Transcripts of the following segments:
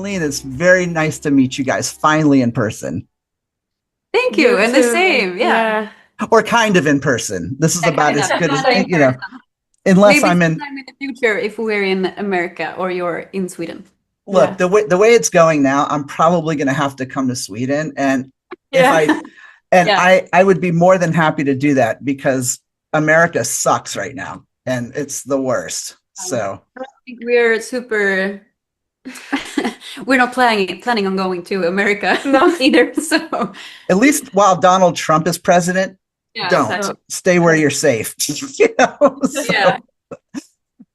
Linn, it's very nice to meet you guys finally in person. Thank you, and the same. Yeah. Or kind of in person. This is about Kind as of. good as, Not in person. unless Maybe I'm in. sometime in the future if we're in America or you're in Sweden. Look, the way it's going now, I'm probably going to have to come to Sweden, and if I would be more than happy to do that because America sucks right now, and it's the worst. So I think we're super. We're not planning on going to America either. So at least while Donald Trump is president, don't exactly. stay where you're safe. Yeah.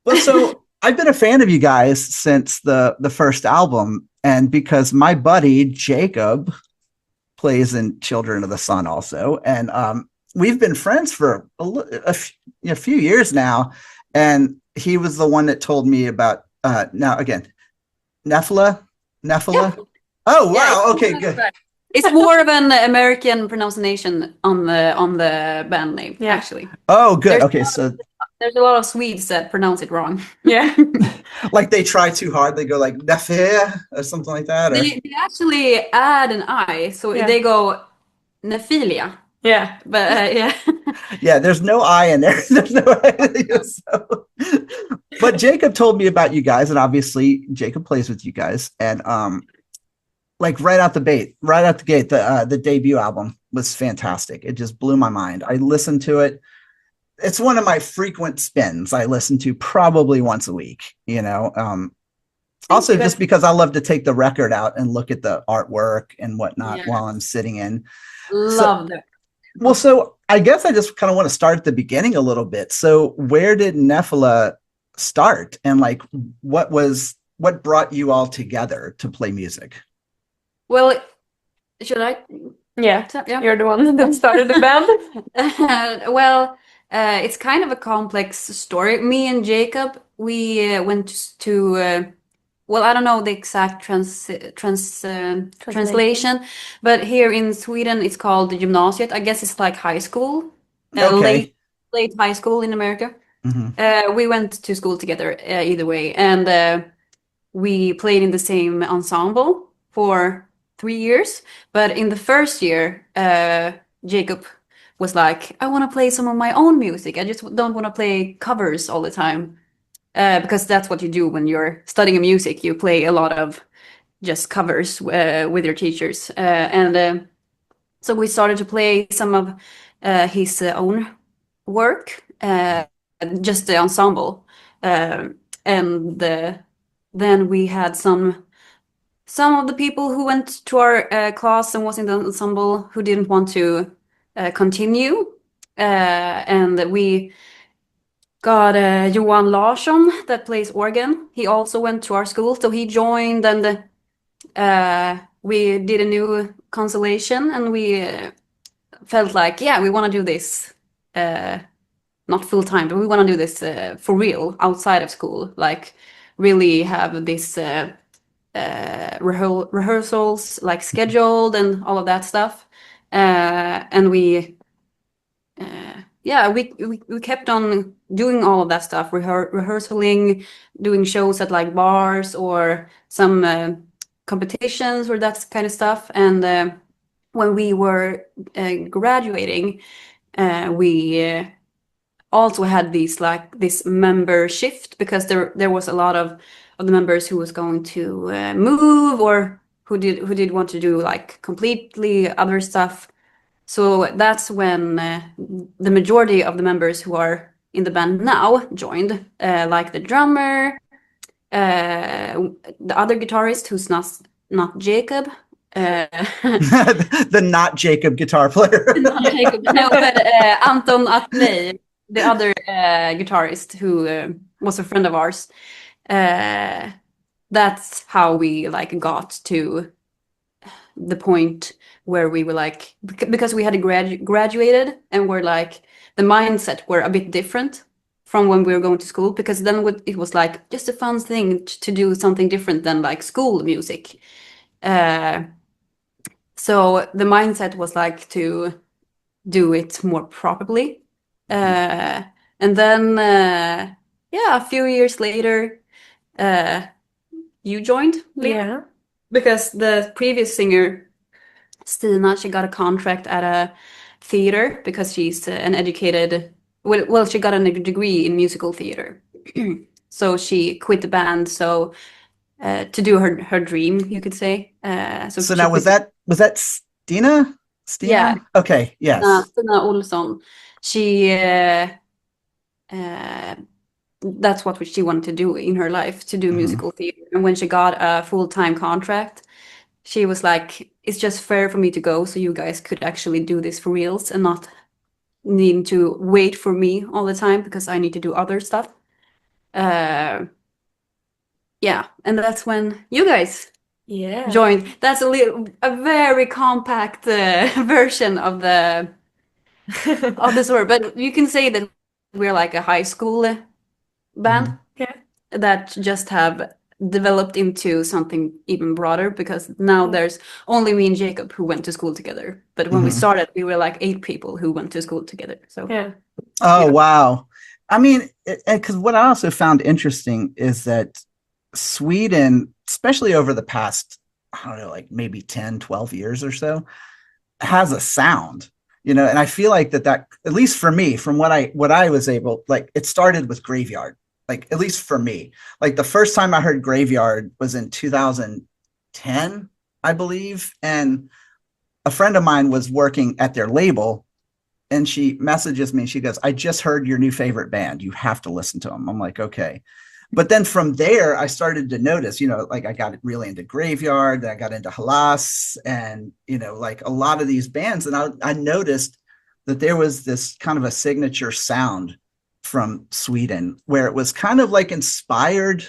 Well, so I've been a fan of you guys since the first album, and because my buddy Jacob plays in Children of the Sun also, and we've been friends for a few years now, and he was the one that told me about now again Nephila. Yeah. Oh wow, okay, good. It's more of an American pronunciation on the band name, actually. Oh, good. Okay, so there's a lot of Swedes that pronounce it wrong. Yeah. like they try too hard. They go like Nephila or something like that. Or... They actually add an I, so they go Nephila. Yeah. But yeah. Yeah, there's no I in there. There's no I. So. But Jacob told me about you guys, and obviously Jacob plays with you guys. And like right out the gate, the debut album was fantastic. It just blew my mind. I listened to it. It's one of my frequent spins. I listen to probably once a week, also just because I love to take the record out and look at the artwork and whatnot while I'm sitting in. Love that. Well, so I guess I just kind of want to start at the beginning a little bit. So where did Nephila start, and like what brought you all together to play music? Well, should I? Yeah, you're the one that started the band. Well, it's kind of a complex story. Me and Jacob, we went to well, I don't know the exact translation, but here in Sweden it's called the gymnasiet. I guess it's like high school, late high school in America. Mm-hmm. We went to school together either way, and we played in the same ensemble for 3 years. But in the first year, Jacob was like, I want to play some of my own music. I just don't want to play covers all the time. Because that's what you do when you're studying music. You play a lot of just covers with your teachers. And so we started to play some of his own work, just the ensemble. And then we had some of the people who went to our class and was in the ensemble who didn't want to continue. And we got Johan Larsson that plays organ. He also went to our school, so he joined, and we did a new constellation, and we felt like, we want to do this, not full time, but we want to do this for real outside of school, like really have this rehearsals like scheduled and all of that stuff, and we kept on doing all of that stuff, rehearsing, doing shows at like bars or some competitions or that kind of stuff. And when we were graduating, we also had this member shift, because there was a lot of the members who was going to move, or who did want to do like completely other stuff. So that's when the majority of the members who are in the band now joined, like the drummer, the other guitarist who's not Jacob. The not Jacob guitar player. Not Jacob, no, but Anton Atley, the other guitarist who was a friend of ours. That's how we like got to the point where we were like, because we had graduated, and we're like, the mindset were a bit different from when we were going to school, because then it was like just a fun thing to do something different than like school music. So the mindset was like to do it more properly. And then a few years later, you joined, Linn? Yeah. because the previous singer, Stina, she got a contract at a theater because she's an educated, well, she got a degree in musical theater. So she quit the band, so to do her dream, you could say. So now was that Stina? Yeah. Okay. Yes. Stina Olsson. She that's what she wanted to do in her life, to do musical theater. And when she got a full-time contract, she was like, it's just fair for me to go so you guys could actually do this for reals and not need to wait for me all the time because I need to do other stuff. Yeah, and that's when you guys joined. That's a very compact version of the story, but you can say that we're like a high school band that just have developed into something even broader, because now there's only me and Jacob who went to school together. But when we started, we were like 8 people who went to school together. So wow. I mean, because what I also found interesting is that Sweden, especially over the past, I don't know, like maybe 10, 12 years or so, has a sound, and I feel like that at least for me, from what I was able, like, it started with Graveyard. Like, at least for me, like the first time I heard Graveyard was in 2010, I believe. And a friend of mine was working at their label, and she messages me. She goes, I just heard your new favorite band. You have to listen to them. I'm like, okay. But then from there, I started to notice, like, I got really into Graveyard, I got into Halas, and, like a lot of these bands. And I noticed that there was this kind of a signature sound from Sweden, where it was kind of like inspired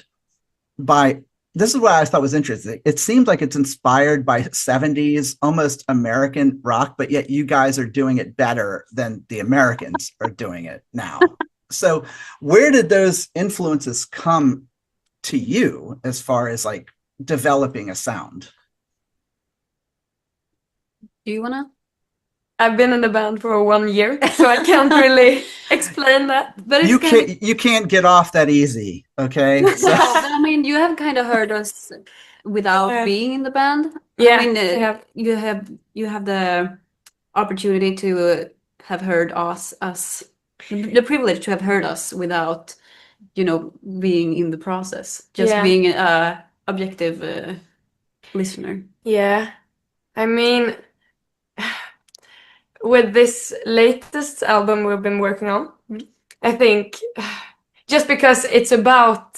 by, this is what I thought was interesting. It seems like it's inspired by 70s, almost American rock, but yet you guys are doing it better than the Americans are doing it now. So where did those influences come to you as far as like developing a sound? do you wanna? I've been in the band for 1 year, so I can't really explain that. But you can't get off that easy, okay? So. No, but I mean, you have kind of heard us without being in the band. Yeah, I mean, you have the opportunity to have heard us, the privilege to have heard us without, being in the process, just being a objective listener. Yeah, I mean, with this latest album we've been working on, I think just because it's about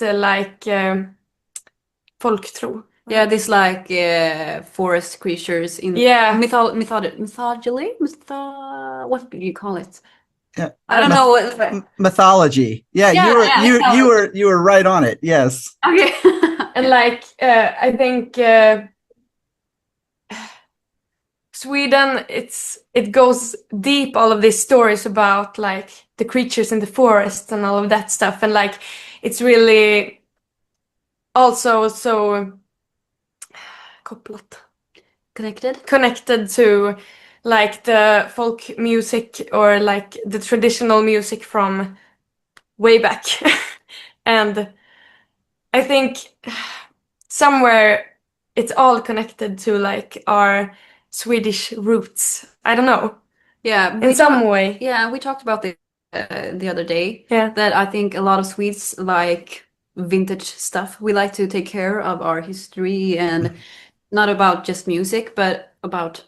folktro. Yeah, this like forest creatures in mythology. What do you call it? Yeah. I don't know. Mythology. Yeah, you were right on it. Yes. Okay. And I think Sweden, it goes deep, all of these stories about like the creatures in the forest and all of that stuff, and like it's really also so connected to like the folk music or like the traditional music from way back. And I think somewhere it's all connected to like our Swedish roots. I don't know. Yeah, in some way. Yeah, we talked about this the other day. Yeah, that I think a lot of Swedes like vintage stuff. We like to take care of our history, and not about just music, but about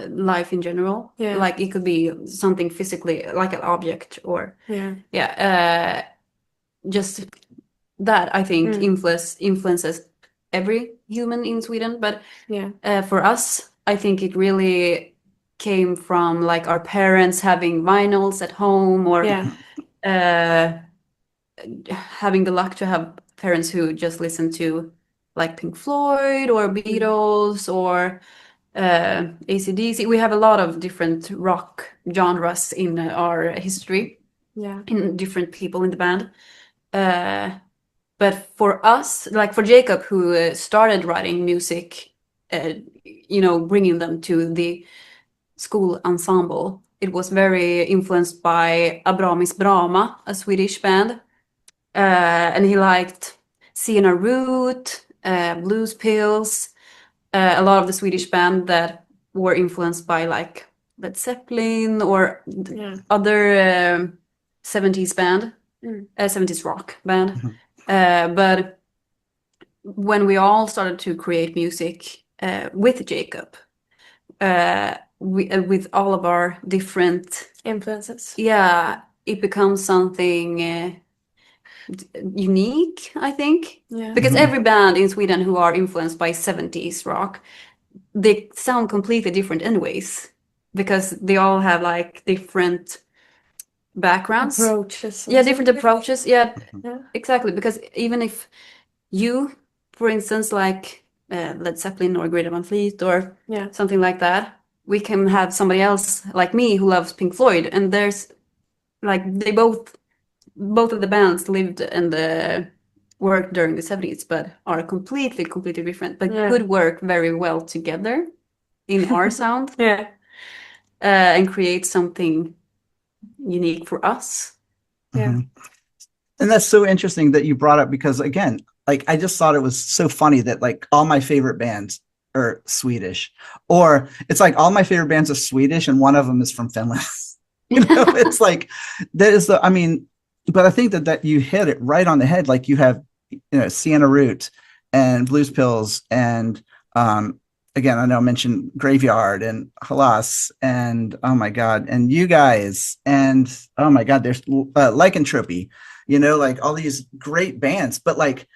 life in general. Yeah, like it could be something physically, like an object, or just that I think influences every human in Sweden. But for us, I think it really came from like our parents having vinyls at home, or having the luck to have parents who just listen to like Pink Floyd or Beatles or AC/DC. We have a lot of different rock genres in our history, in different people in the band. But for us, like for Jacob, who started writing music, bringing them to the school ensemble, it was very influenced by Abramis Brama, a Swedish band. And he liked Sienna Root, Blues Pills, a lot of the Swedish band that were influenced by like Led Zeppelin or other 70s band, 70s rock band. But when we all started to create music with Jacob, with all of our different influences, it becomes something unique, I think. Because every band in Sweden who are influenced by 70s rock, they sound completely different anyways, because they all have like different backgrounds, approaches. Different approaches. Exactly, because even if you, for instance, like Led Zeppelin or Greta Van Fleet or something like that, we can have somebody else like me who loves Pink Floyd, and there's like they both of the bands lived and worked during the 70s, but are completely different, but could work very well together in our sound. And create something unique for us. And that's so interesting that you brought up, because again, like I just thought it was so funny that like all my favorite bands are Swedish, or it's like all my favorite bands are Swedish and one of them is from Finland. It's like that is I mean, but I think that you hit it right on the head. Like you have, Sienna Root and Blues Pills, and again, I know I mentioned Graveyard and Halas, and oh my God, and you guys, and oh my God, there's Lycanthropy, like all these great bands, but like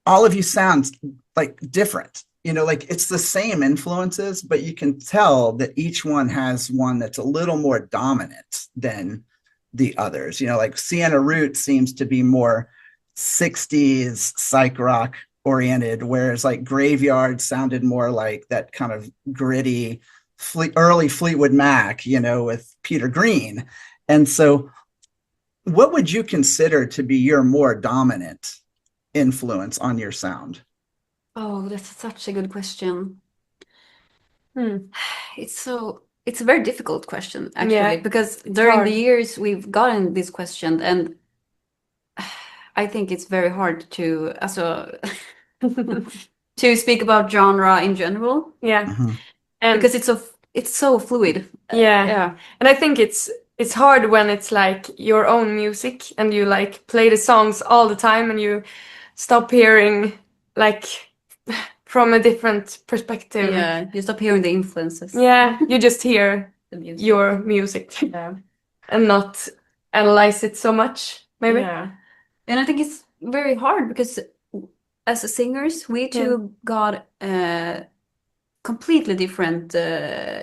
all of you sound like different, like it's the same influences, but you can tell that each one has one that's a little more dominant than the others. Like Sienna Root seems to be more 60s psych rock oriented, whereas like Graveyard sounded more like that kind of gritty early Fleetwood Mac, with Peter Green. And so what would you consider to be your more dominant influence on your sound? Oh, that's such a good question. It's a very difficult question, actually, because during the years we've gotten this question, and I think it's very hard to to speak about genre in general. And because it's so fluid. And I think it's hard when it's like your own music and you like play the songs all the time and you stop hearing like from a different perspective. You stop hearing the influences. You just hear the music. your music and not analyze it so much, maybe. And I think it's very hard because as singers, we too got completely different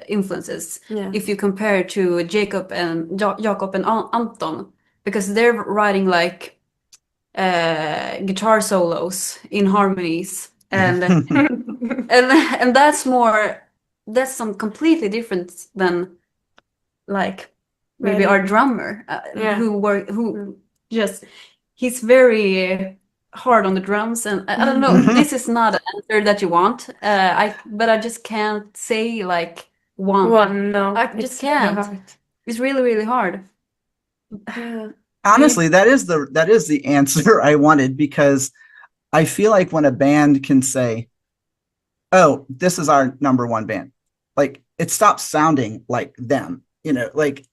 influences if you compare to Jacob and Anton, because they're writing like guitar solos in harmonies, and and that's some completely different than like maybe our drummer who just he's very hard on the drums, and I don't know, this is not an answer that you want, but I just can't say like one. No, I just can't. It's really hard. Honestly, that is the answer I wanted, because I feel like when a band can say, oh, this is our number one band, like it stops sounding like them, like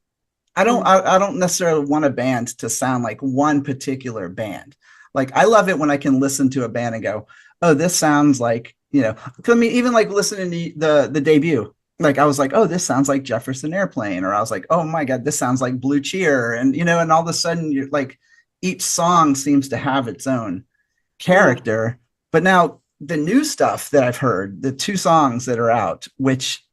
I don't necessarily want a band to sound like one particular band. Like I love it when I can listen to a band and go, oh, this sounds like, I mean, even like listening to the debut, like I was like, oh, this sounds like Jefferson Airplane, or I was like, oh my God, this sounds like Blue Cheer. And, and all of a sudden you're like, each song seems to have its own character. But now the new stuff that I've heard, the 2 songs that are out, which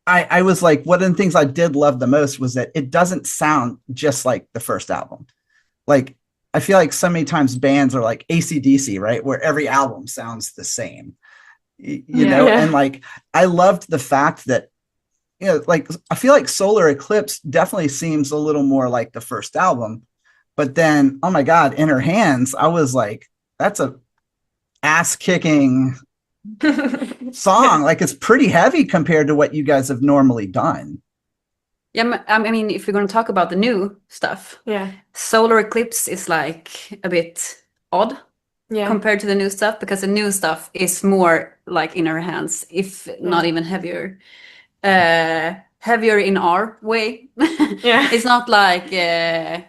I was like, one of the things I did love the most was that it doesn't sound just like the first album. Like, I feel like so many times bands are like AC/DC, right? Where every album sounds the same, and like, I loved the fact that, like, I feel like Solar Eclipse definitely seems a little more like the first album, but then, oh my God, In Her Hands, I was like, that's a ass kicking song. Like it's pretty heavy compared to what you guys have normally done. Yeah, I mean, if we're going to talk about the new stuff, Solar Eclipse is like a bit odd Yeah. compared to the new stuff, because the new stuff is more like in our hands, if not Yeah. even heavier. Heavier in our way. Yeah. It's not like I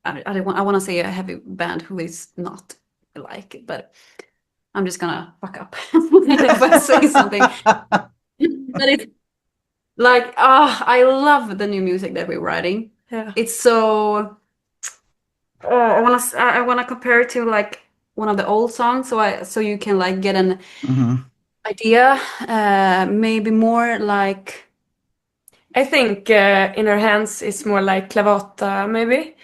want to say a heavy band who is not like, but I'm just gonna fuck up if I say something. But it's like, I love the new music that we're writing. Yeah. It's so. I wanna compare it to like one of the old songs, so you can like get an Mhm. idea. Maybe more like. I think In Her Hands is more like Clavata, maybe.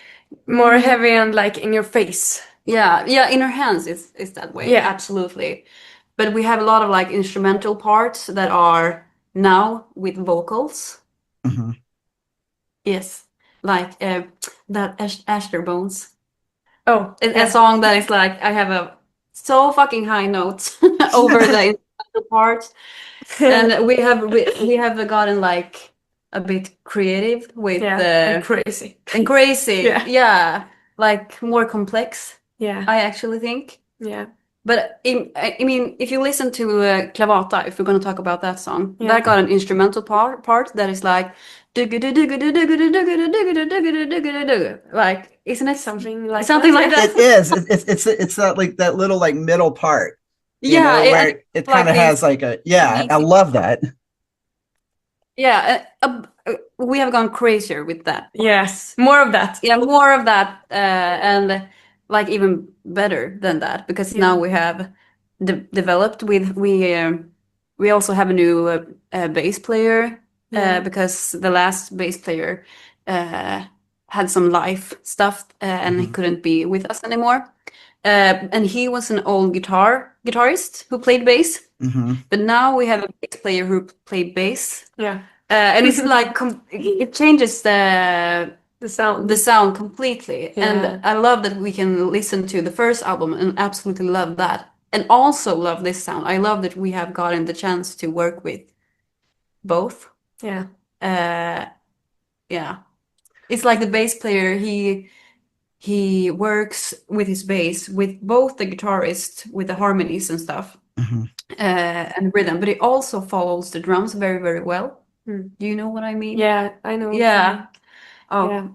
More heavy and like in your face. Yeah, In Her Hands is that way. Yeah. Absolutely. But we have a lot of like instrumental parts that are now with vocals. Mhm. Yes. Like that Aster Bones. Oh, A song that is like, I have a so fucking high notes over the instrumental parts. And we have gotten like a bit creative with and crazy. and crazy. Yeah. Yeah. Like more complex, Yeah. I actually think. Yeah. But I mean, if you listen to Clavata, if we're going to talk about that song, Yeah. that got an instrumental part that is like, like, isn't it Something like something like that? It is. It's that like that little like middle part. You Yeah, know, where it kind of like has like a I love that. yeah. We have gone crazier with that. Yes, more of that. Yeah, more of that, and like even better than that, because now we have developed with we also have a new bass player, because the last bass player had some life stuff, and he couldn't be with us anymore. And he was an old guitarist who played bass, but now we have a bass player who played bass. Yeah. And it's like it changes The sound. the sound completely. Yeah. And I love that we can listen to the first album and absolutely love that, and also love this sound. I love that we have gotten the chance to work with both. Yeah. Yeah, it's like the bass player, he works with his bass with both the guitarist with the harmonies and stuff, and rhythm, but he also follows the drums very, very well. Do you know what I mean? Yeah, I know. Yeah. Oh, Yeah.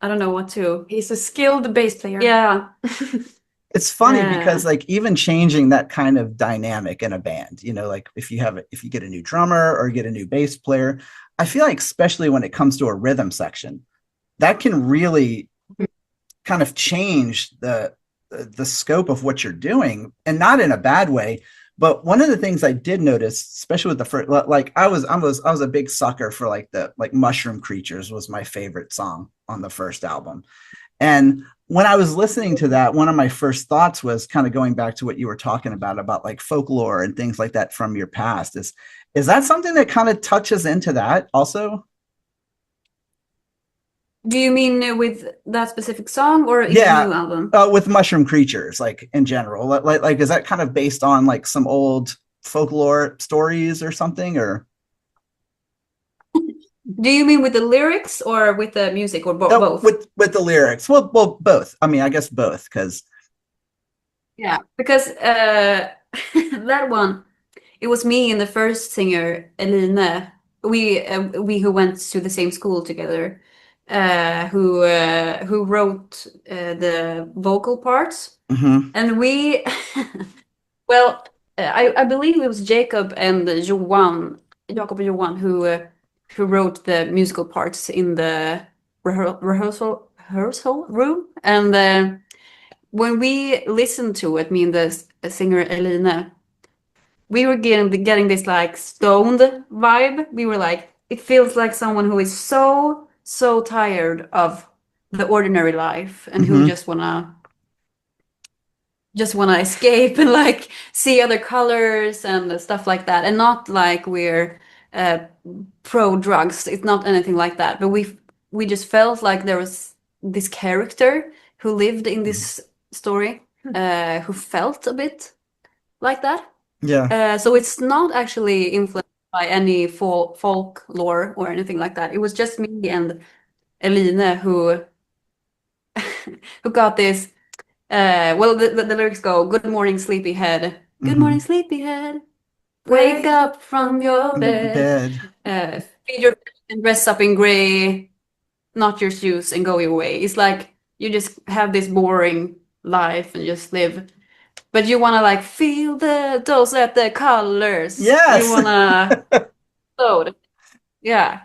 I don't know what to. He's a skilled bass player. Yeah. It's funny Yeah. because like even changing that kind of dynamic in a band, you know, like if you get a new drummer or get a new bass player, I feel like especially when it comes to a rhythm section, that can really kind of change the scope of what you're doing, and not in a bad way. But one of the things I did notice, especially with the first, like I was a big sucker for like Mushroom Creatures was my favorite song on the first album. And when I was listening to that, one of my first thoughts was kind of going back to what you were talking about like folklore and things like that from your past. Is that something that kind of touches into that also? Do you mean with that specific song or in Yeah. the new album? With Mushroom Creatures, like in general, like is that kind of based on like some old folklore stories or something, or? Do you mean with the lyrics or with the music, or No, both? with the lyrics. Well, both. I mean, I guess both, because Yeah, because that one, it was me and the first singer, Linn. We who went to the same school together, who wrote the vocal parts, and we, well, I believe it was Jacob and Jacob and Johan who wrote the musical parts in the rehearsal room, and when we listened to it, me and the singer Elina, we were getting this like stoned vibe. We were like, it feels like someone who is so tired of the ordinary life and who just wanna escape and like see other colors and stuff like that, and not like we're pro drugs. It's not anything like that, but we just felt like there was this character who lived in this story, who felt a bit like that. yeah. So it's not actually influenced by any folklore or anything like that. It was just me and Eline who got this well, the lyrics go, "Good morning, sleepyhead. Good Mhm. morning, sleepyhead. Wake up from your bed. Bed. Feed your and dress up in gray. Not your shoes and go your way." It's like you just have this boring life and just live, but you want to like feel the colors. Yes. You want to load. Yeah.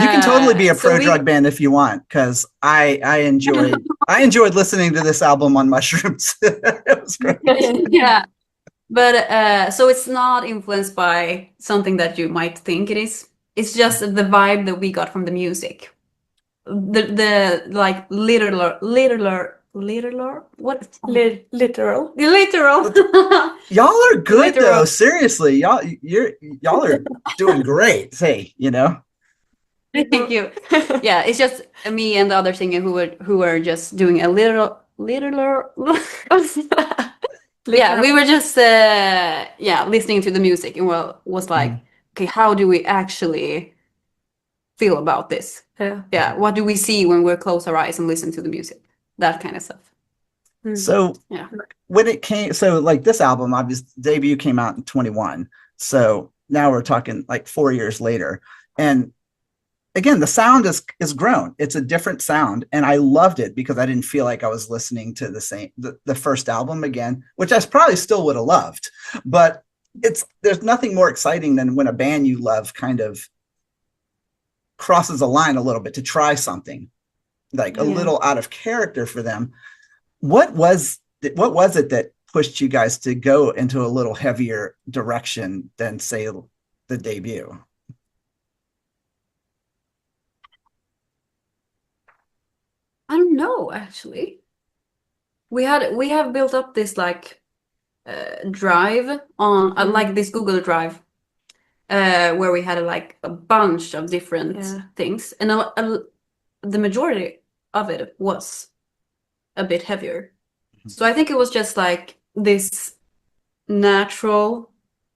You can totally be a So pro we- drug band if you want, because I enjoyed listening to this album on mushrooms. It was great. yeah. But so it's not influenced by something that you might think it is. It's just the vibe that we got from the music. The like literal what Literal. literal. Y'all are good Literal. though. Seriously, y'all are doing great. Hey, you know. Thank you. Yeah, it's just me and the other singer who were just doing a little. Yeah, we were just listening to the music and was like, okay, how do we actually feel about this? Yeah, what do we see when we close our eyes and listen to the music? That kind of stuff. So Yeah. when it came, so like this album, obviously debut came out in 21. So now we're talking like 4 years later. And again, the sound is grown. It's a different sound. And I loved it because I didn't feel like I was listening to the first album again, which I probably still would have loved. But there's nothing more exciting than when a band you love kind of crosses a line a little bit to try something like a little out of character for them. What was it that pushed you guys to go into a little heavier direction than, say, the debut? I don't know, actually. We have built up this like drive on like this Google Drive where we had like a bunch of different things, and the majority of it was a bit heavier. So I think it was just like this natural,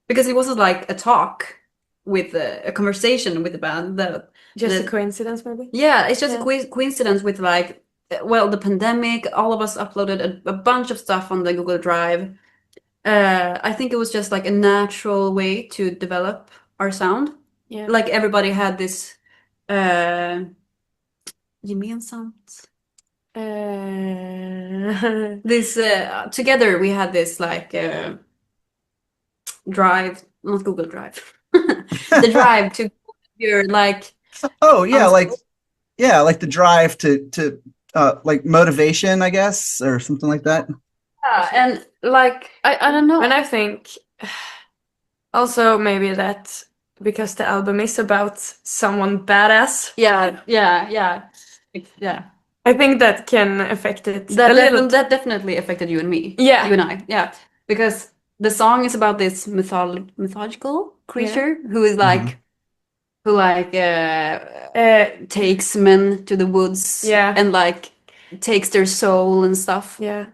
because it wasn't like a talk with a conversation with the band. Just a coincidence, maybe? Yeah, it's just a coincidence with like, well, the pandemic, all of us uploaded a bunch of stuff on the Google Drive. I think it was just like a natural way to develop our sound. Yeah. Like everybody had this gemensamt. This together we had this like drive, not Google Drive. The drive to your like like the drive to like motivation, I guess, or something like that. Yeah, and like I don't know. And I think also maybe that because the album is about someone badass. Yeah. I think that can affect it That definitely affected you and me. Yeah. You and I. Yeah. Because the song is about this mythological creature who is like who like takes men to the woods and like takes their soul and stuff. Yeah.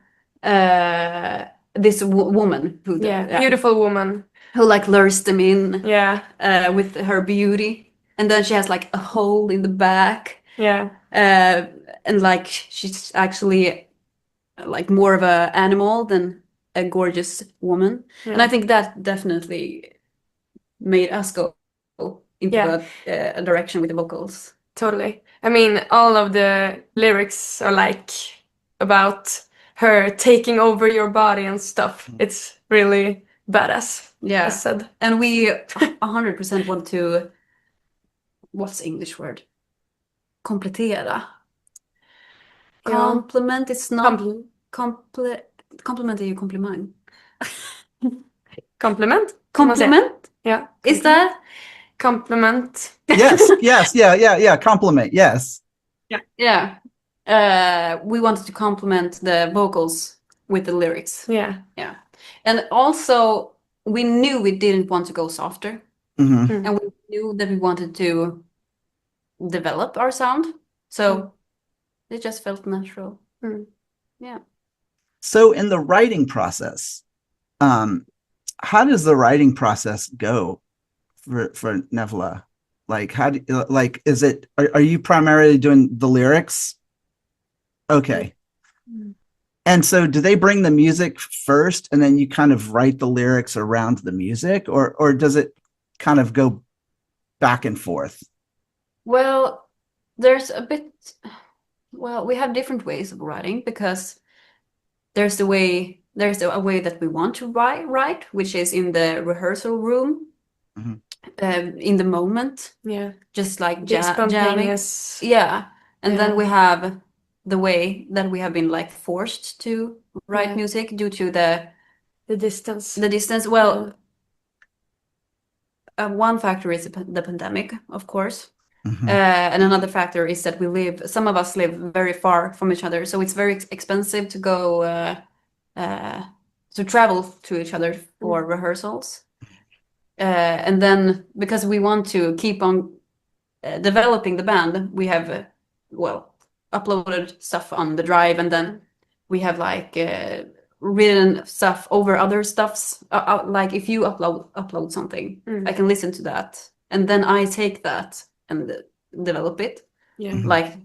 This woman who beautiful woman who like lures them in with her beauty, and then she has like a hole in the back. And like she's actually like more of a animal than a gorgeous woman. And I think that definitely made us go into a direction with the vocals. Totally. I mean, all of the lyrics are like about her taking over your body and stuff. It's really badass. Yeah. As said. And we 100% want to, what's the English word? Komplettera. Compliment is not compliment är ju komplimang. Compliment? Compliment? Yeah. Is that compliment? Yes. Yeah. Compliment. Yes. Yeah. We wanted to complement the vocals with the lyrics. Yeah. And also we knew we didn't want to go softer. Mm-hmm. And we knew that we wanted to develop our sound. So it just felt natural. Yeah. So in the writing process, how does the writing process go for Nephila? Like is it, are you primarily doing the lyrics? Okay. And so do they bring the music first and then you kind of write the lyrics around the music, or does it kind of go back and forth? Well, there's a bit, well, we have different ways of writing because there's a way that we want to write, which is in the rehearsal room, Mhm. in the moment, Yeah. just like The jamming. spontaneous. Yeah. And then Yeah. we have the way that we have been like forced to write Yeah. music due to the distance. distance. Well, one factor is the pandemic, of course. Mhm. And another factor is that some of us live very far from each other, so it's very expensive to go to travel to each other for rehearsals. And then because we want to keep on developing the band, we have uploaded stuff on the drive, and then we have like written stuff over other stuffs. Like if you upload something, I can listen to that, and then I take that and develop it. Yeah. Mhm. Like,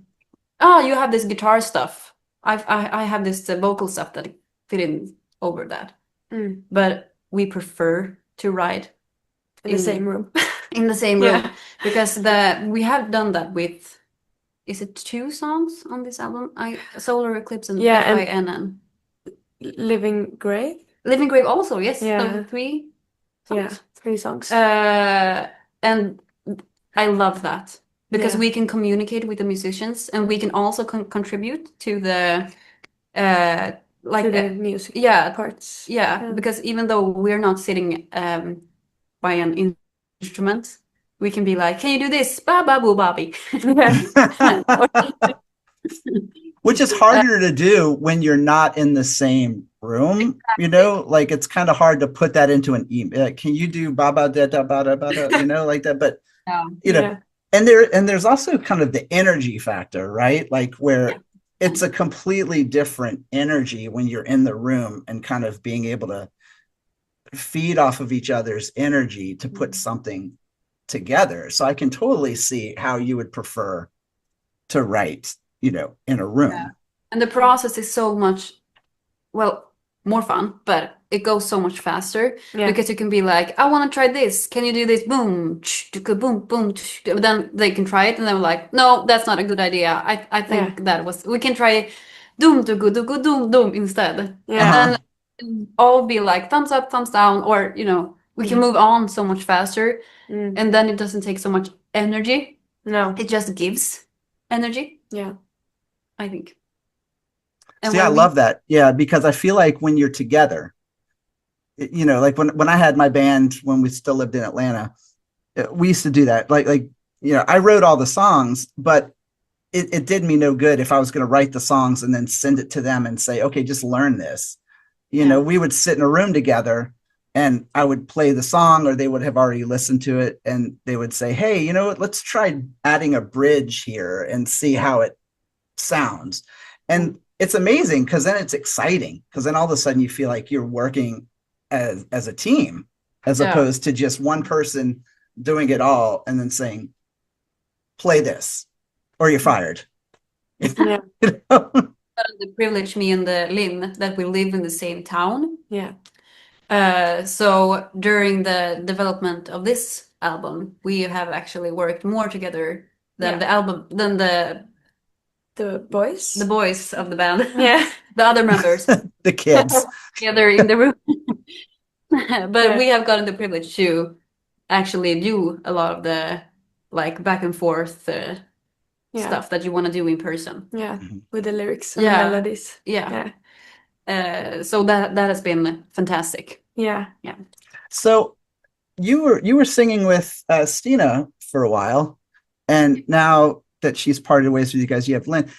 you have this guitar stuff. I have this vocal stuff that fit in over that. But we prefer to write In the same room. in the same room Yeah. because we have done that with, is it 2 songs on this album? Solar Eclipse and Yeah, and FINN. Living Grave. Living Grave also, yes. Yeah. So 3 Yeah. songs. 3 songs. And I love that because Yeah. we can communicate with the musicians, and we can also contribute to the to the music parts. yeah, because even though we're not sitting by an instrument, we can be like, can you do this? Ba ba boo bobby. Which is harder to do when you're not in the same room, you know, like it's kind of hard to put that into an email. Like, can you do ba ba da da ba da ba da, you know, like that? But you know, Yeah. and there's also kind of the energy factor, right? Like where it's a completely different energy when you're in the room and kind of being able to feed off of each other's energy to put something together. So I can totally see how you would prefer to write, you know, in a room. Yeah. And the process is so much, more fun, but it goes so much faster because you can be like, I want to try this. Can you do this? Boom, boom, boom. Then they can try it, and they're like, no, that's not a good idea. I think we can try doom to good doom doom instead. Yeah. And all be like thumbs up, thumbs down, or we can move on so much faster, and then it doesn't take so much energy. No. It just gives energy. Yeah. I think. See, I love that. Yeah, because I feel like when you're together, you know, like when I had my band when we still lived in Atlanta, we used to do that. Like you know, I wrote all the songs, but it did me no good if I was going to write the songs and then send it to them and say, okay, just learn this. You know, we would sit in a room together and I would play the song, or they would have already listened to it, and they would say, hey, you know what, let's try adding a bridge here and see how it sounds. And it's amazing because then it's exciting, because then all of a sudden you feel like you're working as a team, as opposed to just one person doing it all and then saying, play this or you're fired. Yeah. You know? The privilege, me and Linn, that we live in the same town. Yeah. So during the development of this album, we have actually worked more together than the boys of the band. Yeah. The other members. The kids. Together in the room. But we have gotten the privilege to actually do a lot of the like back and forth stuff that you want to do in person. Yeah, with the lyrics and the melodies. Yeah. So that has been fantastic. Yeah. So you were singing with Stina for a while, and now that she's parted ways with you guys, you have Linn.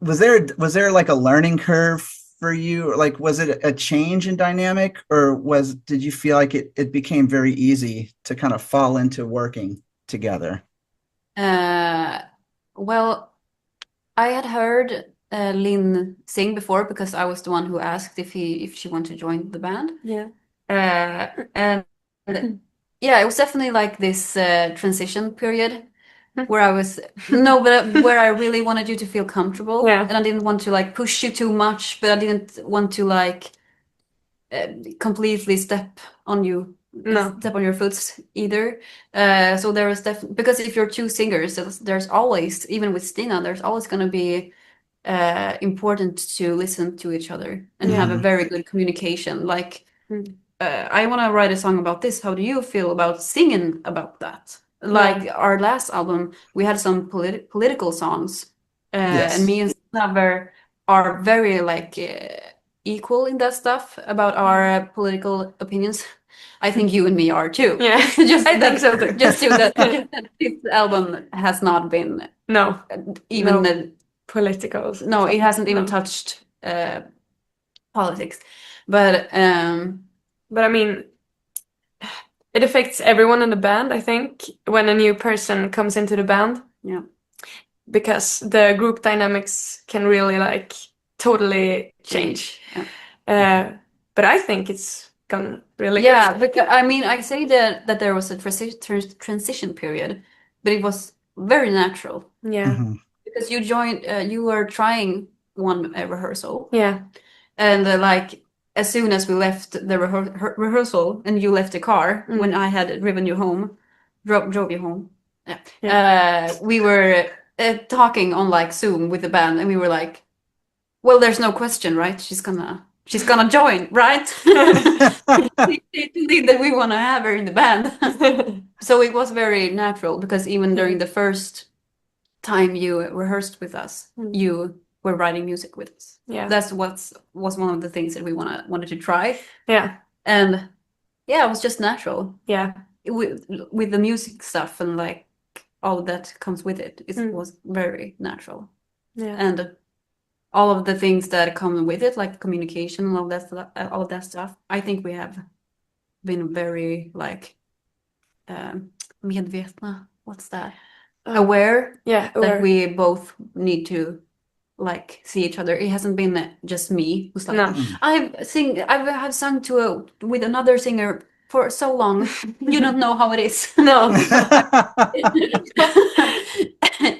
Was there like a learning curve for you? Like, was it a change in dynamic, or did you feel like it became very easy to kind of fall into working together? Well, I had heard Linn sing before because I was the one who asked if she wanted to join the band. Yeah. And yeah, it was definitely like this transition period where I was no, but where I really wanted you to feel comfortable, Yeah. and I didn't want to like push you too much, but I didn't want to like completely step on your foot either. So there was definitely, because if you're two singers, there's always, even with Stina, there's always going to be important to listen to each other and have a very good communication. Like, I want to write a song about this. How do you feel about singing about that? Like our last album, we had some political songs, and me and Stina are very like equal in that stuff about our political opinions. I think you and me are too. Yeah, just I think so too. Just that this album has not been even no political. No, it hasn't even touched politics, but I mean, it affects everyone in the band, I think, when a new person comes into the band. Yeah, because the group dynamics can really like totally change. But I think it's gone really good. Because I mean, I say that there was a transition period, but it was very natural. Yeah. Because you joined, you were trying one rehearsal. Yeah. And like as soon as we left the rehearsal and you left the car, when I had driven you home, drove you home. We were talking on like Zoom with the band, and we were like, well, there's no question, right? She's gonna join, right? That we want to have her in the band. So it was very natural, because even during the first time you rehearsed with us, you were writing music with us. Yeah, that's was one of the things that we wanted to try. Yeah, and it was just natural. Yeah, with the music stuff and like all of that comes with it. It was very natural. Yeah, and all of the things that come with it, like communication and all of that stuff. I think we have been very like medvetna. What's that? Aware. Yeah, that we both need to like see each other. It hasn't been just me who's like, I've sung with another singer for so long. You don't know how it is. No.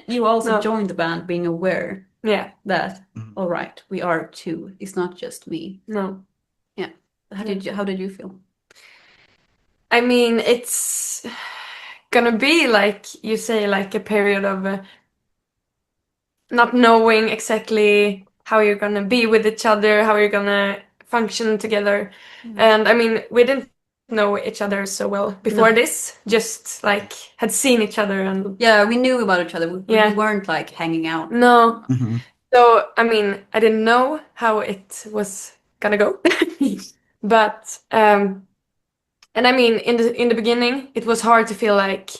You also joined the band being aware. Yeah. That all right, we are two. It's not just me. No. Yeah. How did you feel? I mean, it's gonna be like you say, like a period of not knowing exactly how you're gonna be with each other, how you're gonna function together. And I mean, we didn't know each other so well before this, just like had seen each other. And we knew about each other. We weren't like hanging out. No. So I mean, I didn't know how it was gonna go. But and I mean, in the beginning it was hard to feel like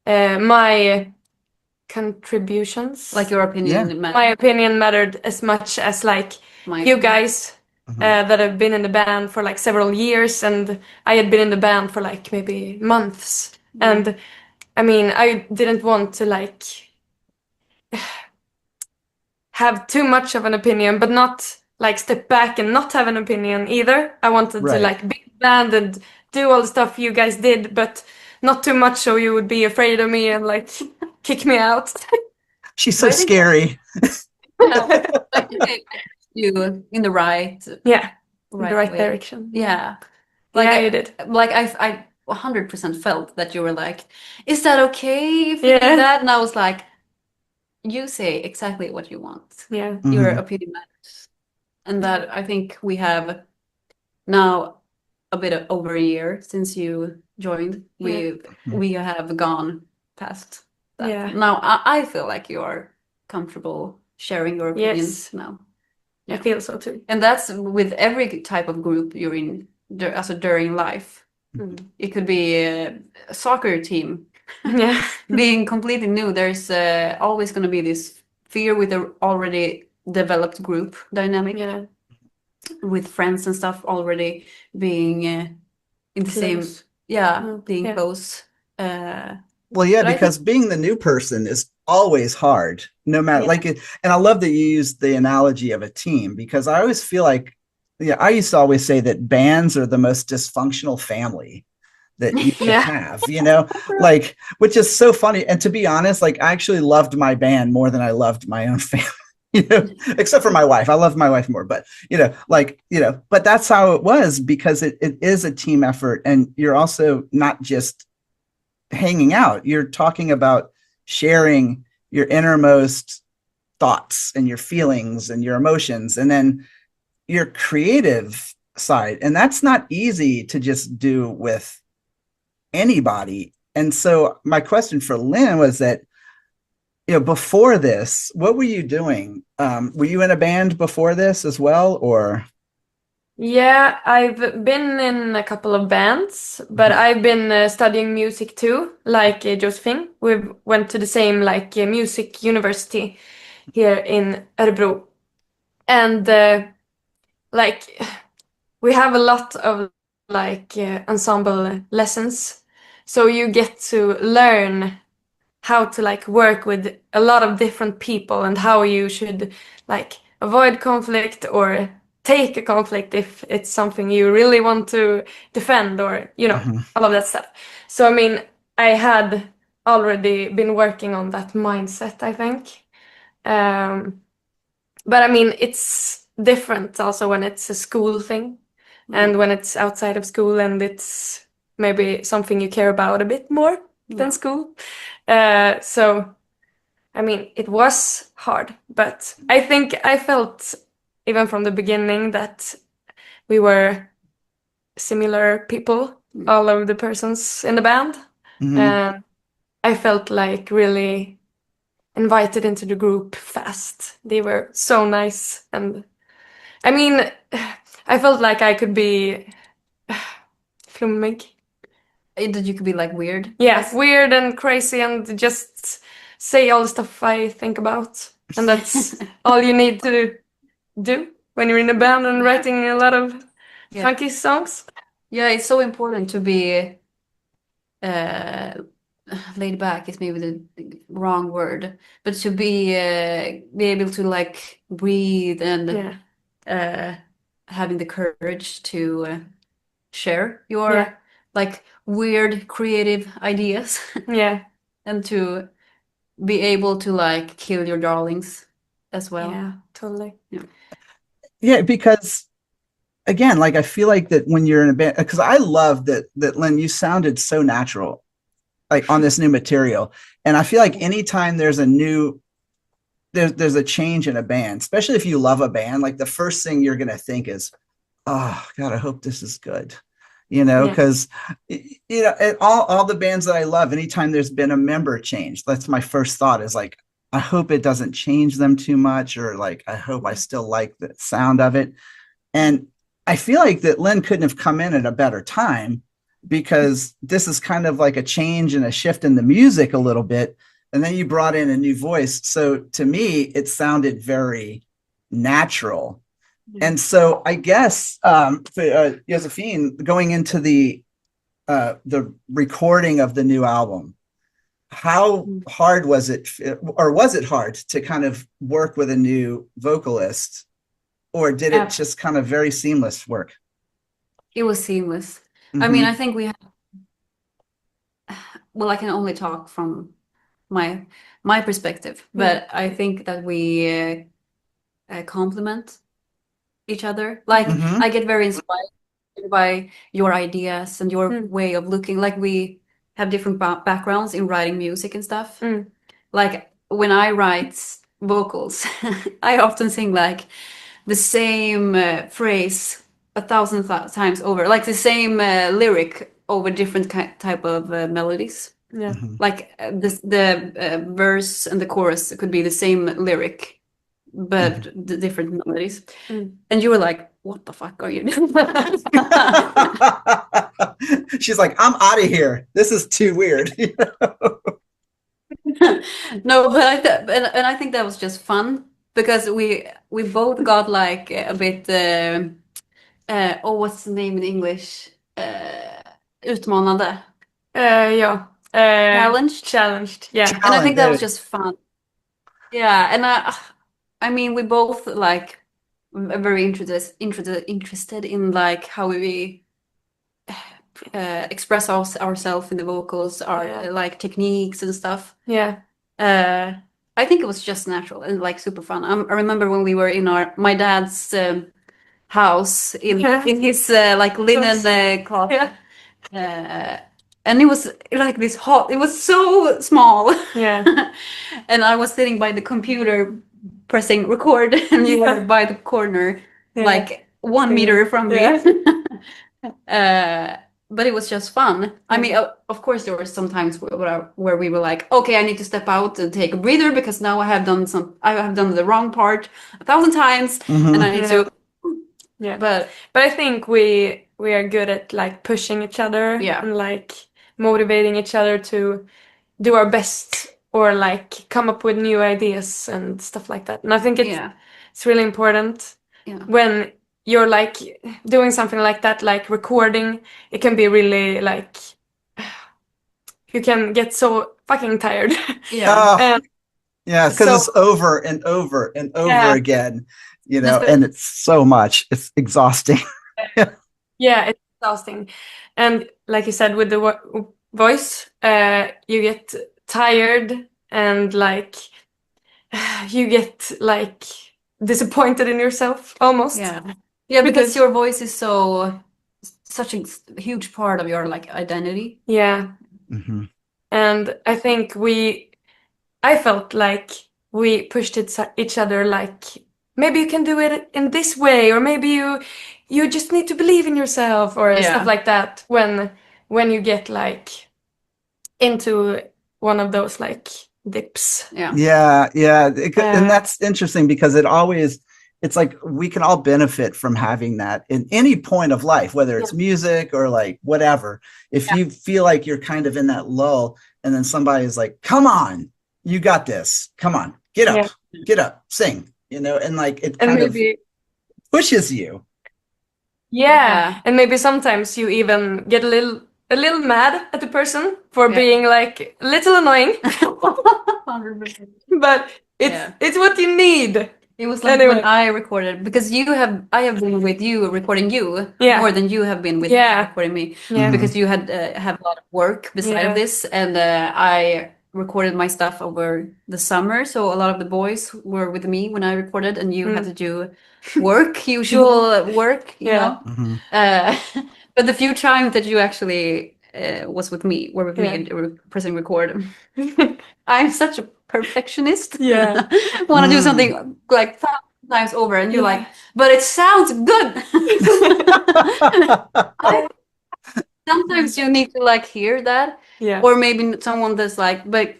my contributions, like your opinion, my opinion mattered as much as like you guys that have been in the band for like several years, and I had been in the band for like maybe months. And I mean, I didn't want to like have too much of an opinion, but not like step back and not have an opinion either. I wanted to like be in the band and do all the stuff you guys did, but not too much so you would be afraid of me and like kick me out. She's so scary. You in the right direction. Yeah. Like I did. Like I 100% felt that you were like, is that okay if we do that? And I was like, you say exactly what you want. Yeah. Your opinion matters. And that I think we have now a bit over a year since you joined. We have gone past that. Yeah. Now I feel like you are comfortable sharing your opinions now. I feel so too. And that's with every type of group you're in, also during life. It could be a soccer team. Being completely new, there's always going to be this fear with the already developed group dynamic. Yeah. With friends and stuff already being in the close. Same, being close. Because being the new person is always hard, no matter and I love that you use the analogy of a team, because I always feel like, I used to always say that bands are the most dysfunctional family. that you can Yeah. have, like, which is so funny. And to be honest, like, I actually loved my band more than I loved my own family, except for my wife. I love my wife more, but, but that's how it was, because it is a team effort. And you're also not just hanging out, you're talking about sharing your innermost thoughts and your feelings and your emotions, and then your creative side. And that's not easy to just do with anybody. And so my question for Linn was that, before this, what were you doing? Were you in a band before this as well, or? Yeah, I've been in a couple of bands, but I've been studying music too, like Josephine. We went to the same music university here in Örebro, and we have a lot of ensemble lessons, so you get to learn how to work with a lot of different people and how you should avoid conflict or take a conflict if it's something you really want to defend, or all of that stuff. So I mean, I had already been working on that mindset, I think. But I mean, it's different also when it's a school thing and when it's outside of school and it's maybe something you care about a bit more than school. So, I mean, it was hard, but I think I felt even from the beginning that we were similar people, all of the persons in the band. And I felt really invited into the group fast. They were so nice, and I mean, I felt like I could be flummig. That you could be weird. Yeah, weird and crazy and just say all the stuff I think about. And that's all you need to do when you're in a band and writing a lot of funky songs. Yeah, it's so important to be laid back is maybe the wrong word, but to be able to breathe and having the courage to share your weird creative ideas. Yeah. And to be able to kill your darlings as well. Yeah, totally. Yeah, because again, I feel like that when you're in a band, because I love that Linn, you sounded so natural, on this new material. And I feel like anytime there's there's a change in a band, especially if you love a band, the first thing you're going to think is, oh God, I hope this is good. Because all the bands that I love, anytime there's been a member change, that's my first thought is I hope it doesn't change them too much, or I hope I still like the sound of it. And I feel like that Linn couldn't have come in at a better time, because this is kind of like a change and a shift in the music a little bit. And then you brought in a new voice. So to me, it sounded very natural. And so I guess, Josephine, going into the recording of the new album, how hard was it, or was it hard to kind of work with a new vocalist, or did it just kind of very seamless work? It was seamless. I mean, I think we have, well, I can only talk from my perspective, but I think that we complement each other. I get very inspired by your ideas and your way of looking. We have different backgrounds in writing music and stuff. When I write vocals, I often sing the same phrase 1,000 times over, the same lyric over different type of melodies. Yeah. The verse and the chorus could be the same lyric, but the different melodies. And you were like, what the fuck are you doing? She's like, I'm out of here. This is too weird. No, but I think that was just fun, because we both got a bit what's the name in English? Utmanande. Challenged. Yeah. And I think that was just fun. Yeah, and I mean, we both are very interested in how we express ourselves in the vocals, our like techniques and stuff. Yeah. I think it was just natural and like super fun. I remember when we were in my dad's house in his like linen closet. And it was like this hot, it was so small. Yeah. And I was sitting by the computer pressing record, and you were by the corner, like 1 meter from me. But it was just fun. I mean, of course, there were some times where we were like, okay, I need to step out and take a breather because now I have done the wrong part 1,000 times, and I need to. Yeah, but I think we are good at like pushing each other and like motivating each other to do our best or like come up with new ideas and stuff like that. And I think it's really important when you're like doing something like that, like recording. It can be really like you can get so fucking tired. Yeah, because it's over and over and over again. You know, and it's so much. It's exhausting. Yeah, it's exhausting. And like you said, with the voice, you get tired and like you get like disappointed in yourself almost. Yeah, because your voice is such a huge part of your like identity. Yeah. Mm-hmm. And I think I felt like we pushed each other like, maybe you can do it in this way, or maybe you just need to believe in yourself, or stuff like that. When you get like into one of those like dips. Yeah. And that's interesting because it's like we can all benefit from having that in any point of life, whether it's music or like whatever. If you feel like you're kind of in that lull, and then somebody is like, "Come on, you got this. Come on, get up, sing." You know, and like it kind of pushes you. Yeah, and maybe sometimes you even get a little mad at the person for being like a little annoying. 100%. But it's what you need. It was like when I recorded, because I have been with you recording you more than you have been with recording me, because you had have a lot of work beside of this, and I recorded my stuff over the summer, so a lot of the boys were with me when I recorded, and you had to do usual work, you know. But the few times that you actually was with me, were with me and pressing record, I'm such a perfectionist. Want to do something like 1,000 times over, and you're like, but it sounds good. Sometimes you need to like hear that, or maybe someone that's like, but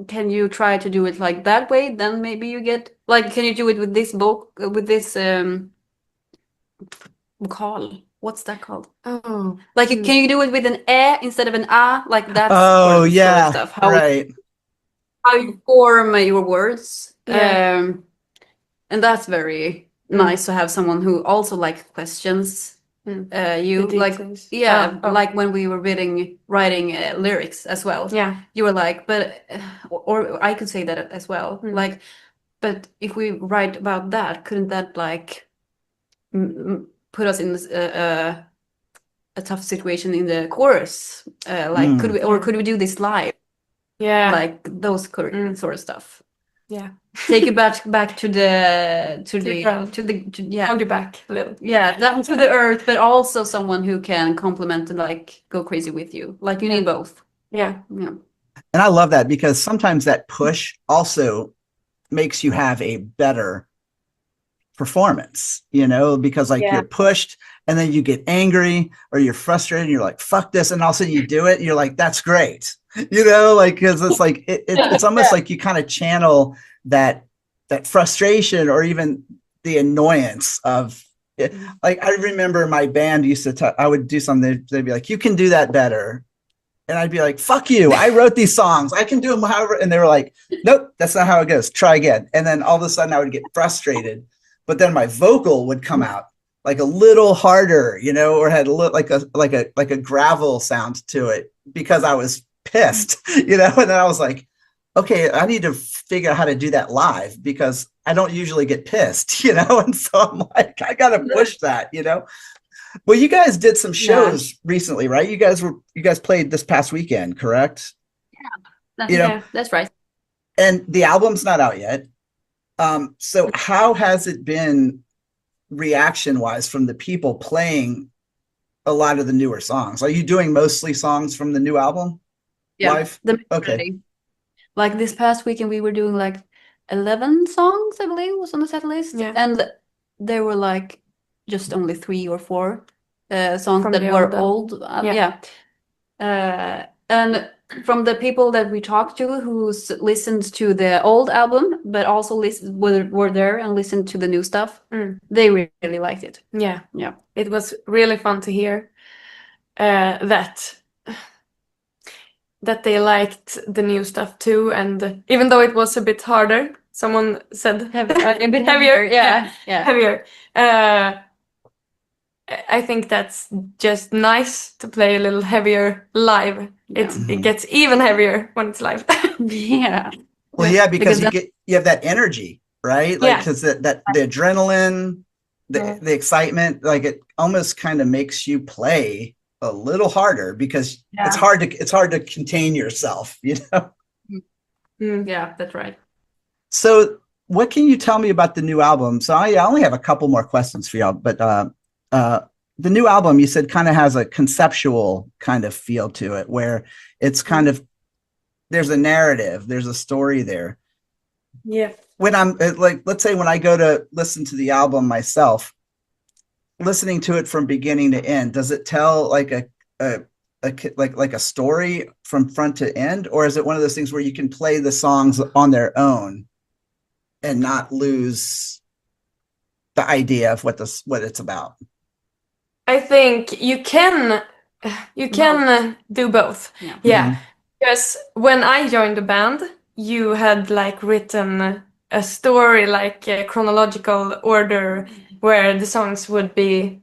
can you try to do it like that way? Then maybe you get like, can you do it with this book, with this vocal? What's that called? Oh, like can you do it with an e instead of an a? Like that's sort of stuff. How you form your words, and that's very nice to have someone who also like questions. You like like when we were writing lyrics as well. You were like, but or I could say that as well. Like, but if we write about that, couldn't that like put us in this, a tough situation in the chorus? Like, could we do this live? Like those sort of stuff. Take it back to hold you back a little. Down to the earth, but also someone who can compliment and like go crazy with you. Like you need both. And I love that, because sometimes that push also makes you have a better performance, you know, because like you're pushed and then you get angry or you're frustrated and you're like, fuck this, and all of a sudden you do it and you're like, that's great, you know, like, because it's like it's almost like you kind of channel that frustration or even the annoyance of it. Like I remember my band used to I would do something, they'd be like, you can do that better, and I'd be like, fuck you, I wrote these songs, I can do them however, and they were like, nope, that's not how it goes, try again. And then all of a sudden I would get frustrated, but then my vocal would come out like a little harder, you know, or had a little like a gravel sound to it because I was pissed, you know. And then I was like, okay, I need to figure out how to do that live because I don't usually get pissed, you know. And so I'm like, I gotta push that, you know. Well, you guys did some shows recently, right? You guys played this past weekend, correct? You know, That's right. and the album's not out yet. So how has it been reaction wise from the people playing a lot of the newer songs? Are you doing mostly songs from the new album live? Okay. Like this past weekend, we were doing like 11 songs, I believe, was on the set list. Yeah. And there were like just only 3 or 4 songs From that the were old, old. And from the people that we talked to who's listened to the old album, but also were there and listened to the new stuff, they really liked it. Yeah. Yeah. It was really fun to hear that they liked the new stuff too. And even though it was a bit harder, someone said A bit heavier. Yeah. heavier. I think that's just nice to play a little heavier live. It gets even heavier when it's live. Yeah. Well, yeah, because you have that energy, right? Like, because that the adrenaline, the excitement, like it almost kind of makes you play a little harder because it's hard to contain yourself, you know? Yeah, that's right. So what can you tell me about the new album? So I only have a couple more questions for y'all, but the new album, you said, kind of has a conceptual kind of feel to it, where it's kind of, there's a narrative, there's a story there. Yeah. When I'm like, let's say when I go to listen to the album myself, listening to it from beginning to end, does it tell like a story from front to end, or is it one of those things where you can play the songs on their own and not lose the idea of what it's about? I think you can do both. Yeah. Because when I joined the band, you had like written a story, like a chronological order, where the songs would be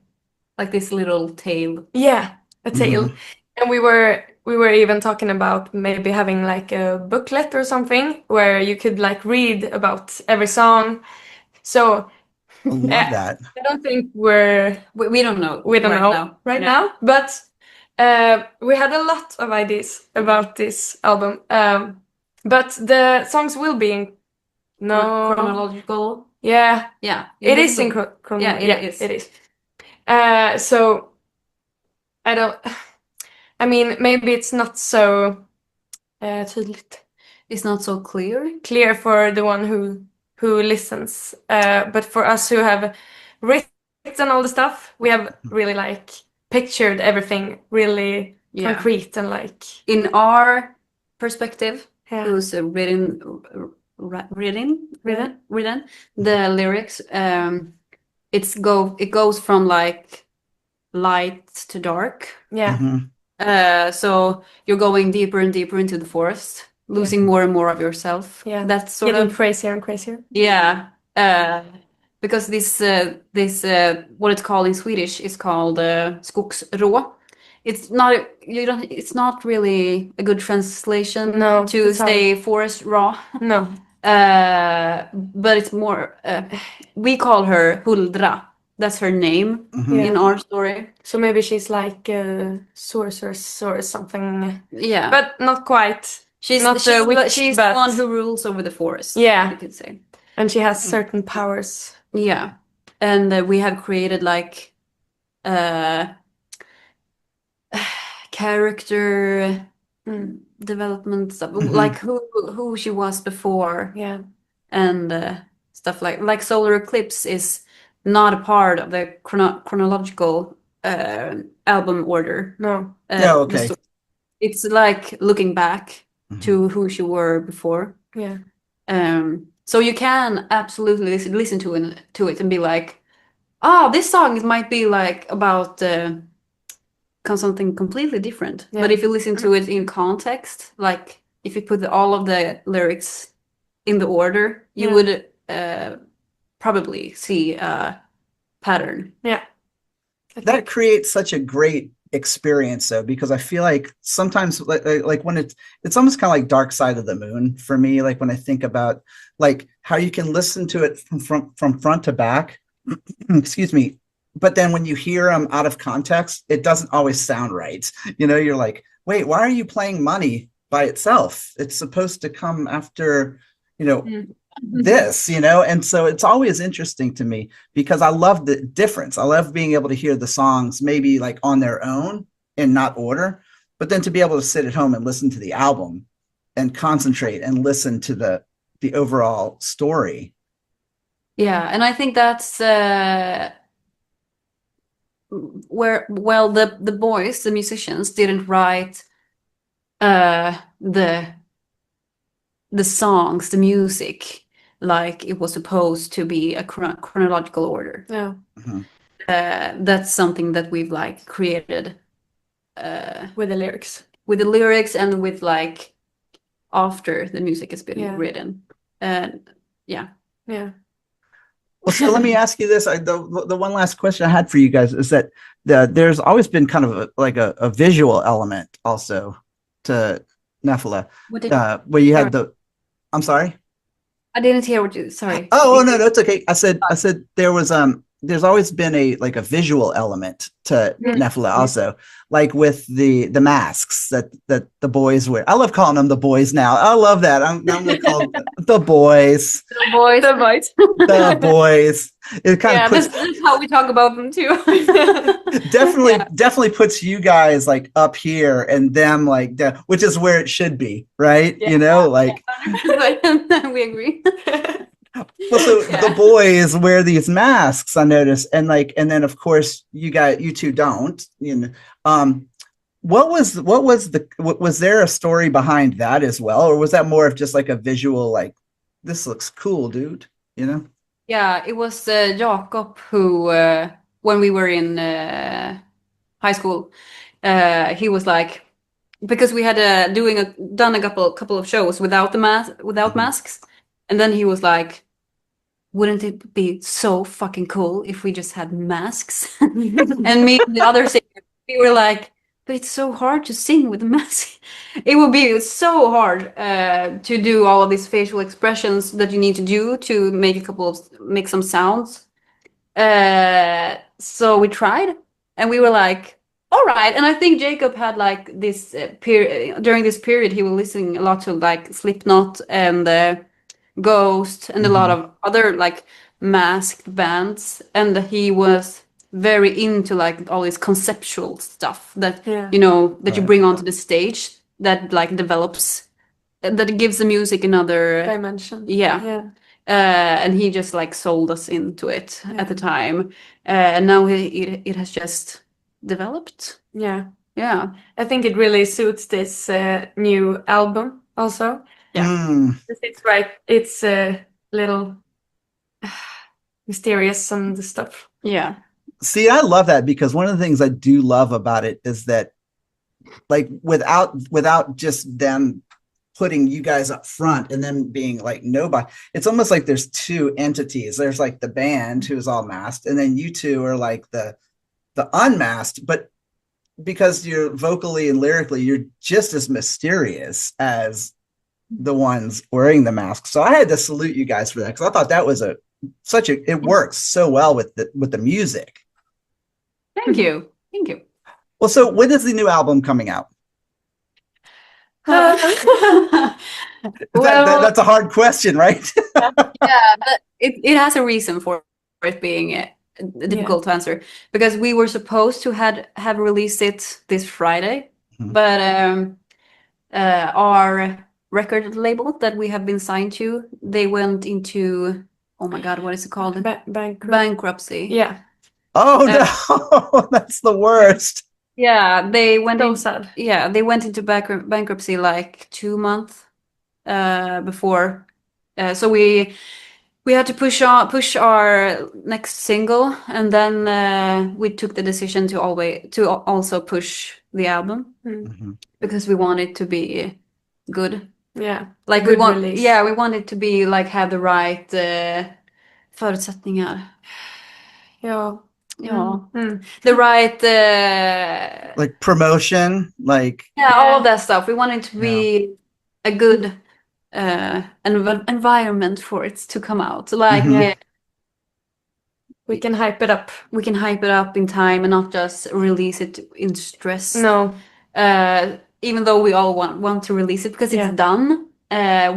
like this little tale. Yeah, a tale. And we were even talking about maybe having like a booklet or something where you could like read about every song. So I love that. I don't think we don't know. We don't know right now. But we had a lot of ideas about this album. But the songs will be in chronological. Yeah. Yeah. It is in chronological. Yeah, it is. So I mean, maybe it's not so tydligt. It's not so clear for the one who listens. But for us who have written all the stuff, we have really like pictured everything really concrete and like in our perspective. Who's written the lyrics. It goes from like light to dark. So you're going deeper and deeper into the forest, losing more and more of yourself. That's sort getting of crazier and crazier. Because this what it's called in Swedish is called skogsrå. It's not really a good translation to say forest raw. No. But it's more we call her Huldra. That's her name in our story. So maybe she's like a sorceress or something. Yeah. But not quite. She's not the witch, she's the one who rules over the forest. Yeah. You could say. And she has certain powers. Yeah. And we have created like character development stuff, like who she was before. Yeah. And stuff like solar eclipse is not a part of the chronological album order. No. Okay. It's like looking back to who she were before. Yeah. So you can absolutely listen to it and be like, this song might be like about something completely different. Yeah. But if you listen to it in context, like if you put all of the lyrics in the order, you would probably see a pattern. Yeah. That creates such a great experience though, because I feel like sometimes like when it's almost kind of like Dark Side of the Moon for me, like when I think about like how you can listen to it from front to back excuse me, but then when you hear them out of context, it doesn't always sound right. You're like, wait, why are you playing Money by itself? It's supposed to come after, this, and so it's always interesting to me because I love the difference. I love being able to hear the songs maybe like on their own in not order, but then to be able to sit at home and listen to the album and concentrate and listen to the overall story. Yeah, and I think that's where, well, the boys, the musicians, didn't write the songs, the music, like it was supposed to be a chronological order. Yeah. Mhm. That's something that we've like created With the lyrics. with the lyrics and with like after the music has been written. And yeah. Well, so let me ask you this. The one last question I had for you guys is that there's always been kind of a visual element also to Nephila, where you had I'm sorry? I didn't hear what you, sorry. Oh, no, it's okay. I said there was there's always been a visual element to Nephila also, like with the masks that the boys wear. I love calling them the boys now. I love that. I'm gonna call them the boys. The boys. The boys. The boys. It kind of puts, this is how we talk about them too. definitely puts you guys like up here and them like down, which is where it should be, right? Like we agree. well, so the boys wear these masks, I noticed, and then of course you two don't. What was there a story behind that as well, or was that more of just like a visual, like this looks cool, dude? Yeah, it was Jakob who, when we were in high school, he was like, because we had done a couple of shows without masks, and then he was like, wouldn't it be so fucking cool if we just had masks? And me and the other singers, we were like, but it's so hard to sing with a mask. It would be so hard to do all of these facial expressions that you need to do to make some sounds. So we tried, and we were like, all right. And I think Jacob had like this period, during this period, he was listening a lot to like Slipknot and Ghost and a lot of other like masked bands, and he was very into like all this conceptual stuff that you bring onto the stage that like develops, that gives the music another dimension. And he just like sold us into it at the time, and now it has just developed. I think it really suits this new album also. It's a little mysterious and stuff. See, I love that, because one of the things I do love about it is that, like, without just them putting you guys up front and then being like nobody, it's almost like there's two entities. There's like the band who's all masked, and then you two are like the unmasked, but because you're vocally and lyrically, you're just as mysterious as the ones wearing the mask. So I had to salute you guys for that, because I thought that was it works so well with the music. Thank you. Well, so when is the new album coming out? That's a hard question, right? But it has a reason for it being difficult to answer, because we were supposed to have released it this Friday, but our record label that we have been signed to, they went into, oh my god, what is it called? Bankruptcy. Oh no, that's the worst. They went sad. They went into bankruptcy like 2 months before, so we had to push our next single, and then we took the decision to also push the album, because we want it to be good. Like we want it to be like have the right förutsättningar. The right like promotion, like all of that stuff. We want it to be a good environment for it to come out. Like we can hype it up. we can hype it up in time and not just release it in stress. No. Even though we all want to release it because Yeah. it's done.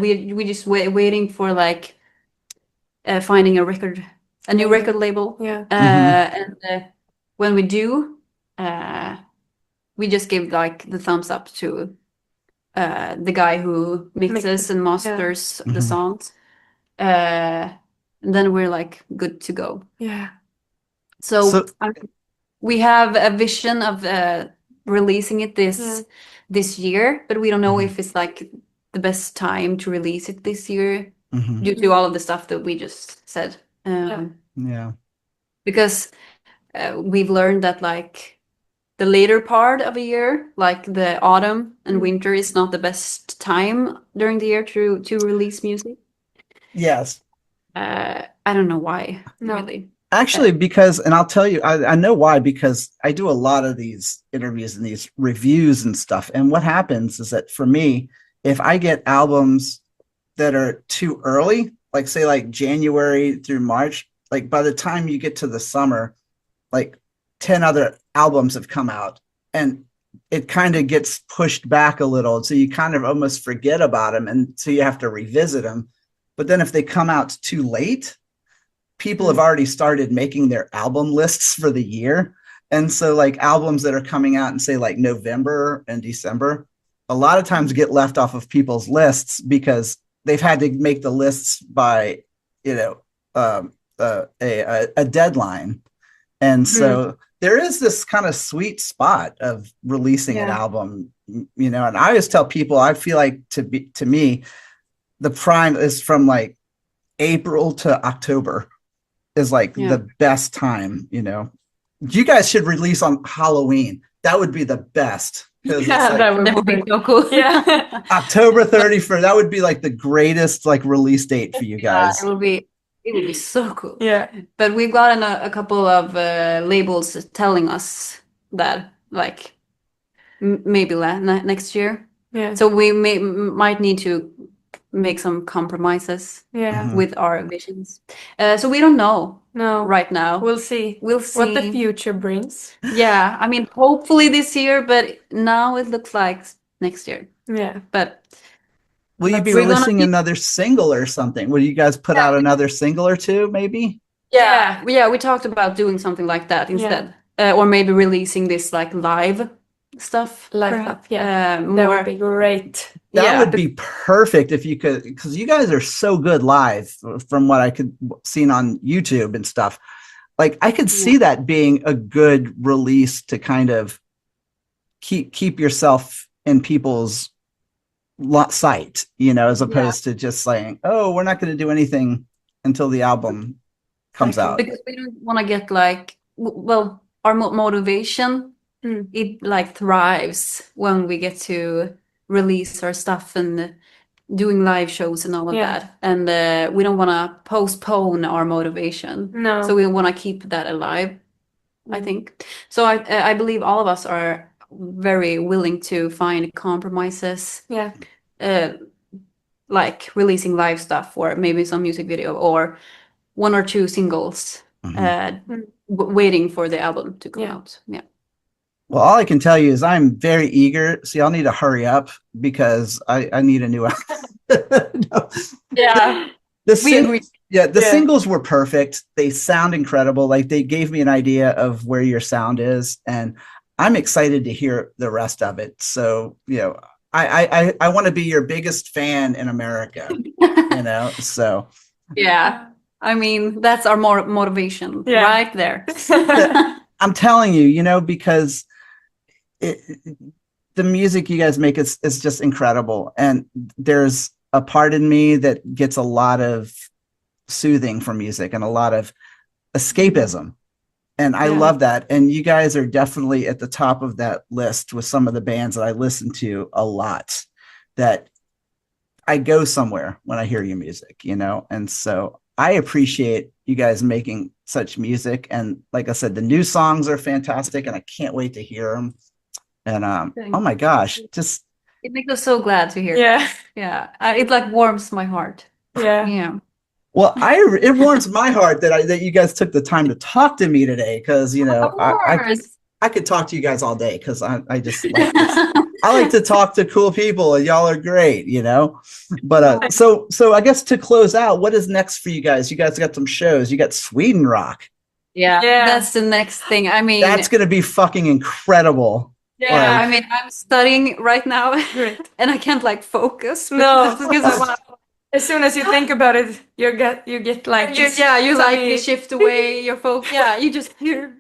We just waiting for like finding a new record label. Yeah. And when we do, we just give like the thumbs up to the guy who mixes and masters the songs. And then we're like good to go. Yeah. So we have a vision of releasing it this year, but we don't know if it's like the best time to release it this year due to all of the stuff that we just said. Because we've learned that like the later part of a year, like the autumn and winter, is not the best time during the year to release music. Yes. I don't know why, really. Actually, because, and I'll tell you, I know why, because I do a lot of these interviews and these reviews and stuff. And what happens is that for me, if I get albums that are too early, like say like January through March, like by the time you get to the summer, like 10 other albums have come out and it kind of gets pushed back a little. So you kind of almost forget about them. And so you have to revisit them. But then if they come out too late, people have already started making their album lists for the year. And so like albums that are coming out in say like November and December, a lot of times get left off of people's lists because they've had to make the lists by, a deadline. And so there is this kind of sweet spot of releasing an album, and I always tell people, I feel like to me, the prime is from like April to October is like the best time, You guys should release on Halloween. That would be the best. That would be so cool. Yeah. October 31st. That would be like the greatest like release date for you guys. It would be so cool. Yeah. But we've gotten a couple of labels telling us that like maybe next year. Yeah. So we might need to make some compromises with our visions. So we don't know right now. We'll see what the future brings. Yeah, I mean, hopefully this year, but now it looks like next year. Yeah. But will you be releasing another single or something? Will you guys put out another single or two, maybe? Yeah, we talked about doing something like that instead. Or maybe releasing this like live stuff. That would be great. That would be perfect if you could, because you guys are so good live from what I could seen on YouTube and stuff. Like I could see that being a good release to kind of keep yourself in people's sight, as opposed to just saying, oh, we're not going to do anything until the album comes out. Because we don't want to get like, well, our motivation, it like thrives when we get to release our stuff and doing live shows and all of that. And we don't want to postpone our motivation. No. So we want to keep that alive, I think. So I believe all of us are very willing to find compromises. Yeah. Like releasing live stuff or maybe some music video or one or two singles waiting for the album to come out. Yeah. Well, all I can tell you is I'm very eager. So y'all need to hurry up because I need a new album. Yeah. The singles were perfect. They sound incredible. Like they gave me an idea of where your sound is, and I'm excited to hear the rest of it. So, I want to be your biggest fan in America, so. Yeah. I mean, that's our motivation right there. I'm telling you, because the music you guys make is just incredible. And there's a part in me that gets a lot of soothing from music and a lot of escapism. And I love that. And you guys are definitely at the top of that list with some of the bands that I listen to a lot, that I go somewhere when I hear your music, and so I appreciate you guys making such music. And like I said, the new songs are fantastic and I can't wait to hear them. And oh my gosh, just it makes us so glad to hear. Yeah. Yeah. It like warms my heart. Yeah. Yeah. Well, it warms my heart that you guys took the time to talk to me today, because Of course. I could talk to you guys all day, because I just like this. I like to talk to cool people, and y'all are great, But so I guess to close out, what is next for you guys? You guys got some shows. You got Sweden Rock. Yeah, Yeah. that's the next thing. I mean, That's gonna be fucking incredible. Yeah. I mean, I'm studying right now, Great. and I can't like focus. No. because I want As soon as you think about it, you get like you, this you like funny- you shift away your focus. Yeah, you just hear.